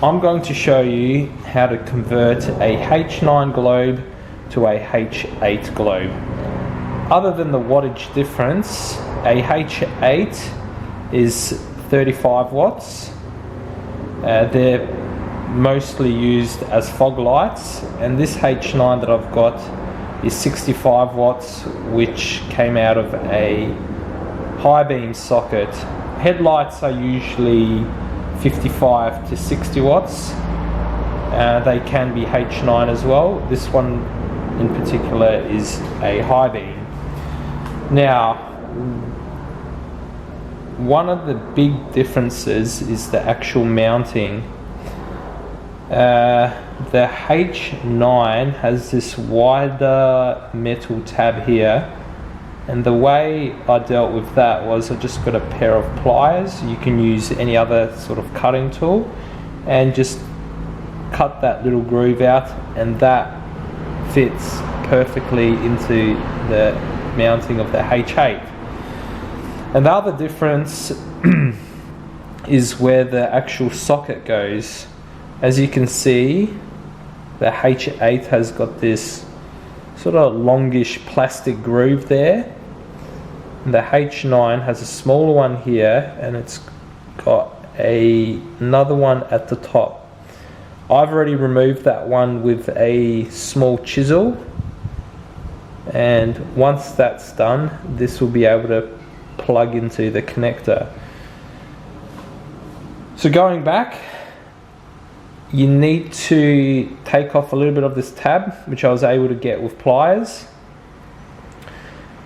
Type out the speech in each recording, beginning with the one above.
I'm going to show you how to convert a H9 globe to a H8 globe. Other than the wattage difference, a H8 is 35 watts. They're mostly used as fog lights, and this H9 that I've got is 65 watts, which came out of a high beam socket. Headlights are usually 55 to 60 watts. They can be H9 as well. This one in particular is a high beam. Now, one of the big differences is the actual mounting. The H9 has this wider metal tab here, and the way I dealt with that was I just got a pair of pliers. You can use any other sort of cutting tool and just cut that little groove out, and that fits perfectly into the mounting of the H8. And the other difference is where the actual socket goes. As you can see, the H8 has got this sort of longish plastic groove there. And the H9 has a smaller one here, and it's got another one at the top. I've already removed that one with a small chisel, and once that's done, this will be able to plug into the connector. So going back, you need to take off a little bit of this tab, which I was able to get with pliers,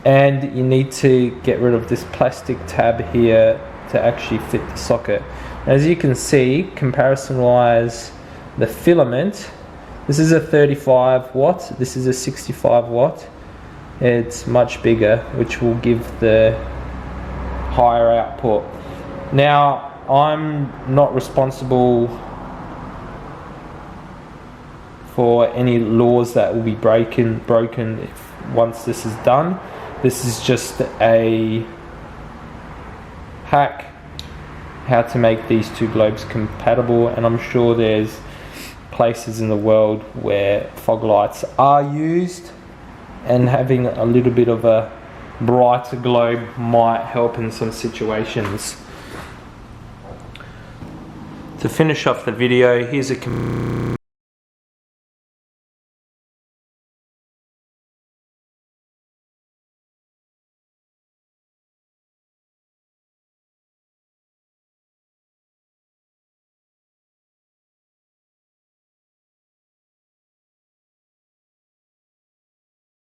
and you need to get rid of this plastic tab here to actually fit the socket. As you can see, comparison wise, the filament, this is a 35 watt, this is a 65 watt. It's much bigger, which will give the higher output. Now, I'm not responsible for any laws that will be broken once this is done. This is just a hack how to make these two globes compatible, and I'm sure there's places in the world where fog lights are used, and having a little bit of a brighter globe might help in some situations. To finish off the video, here's a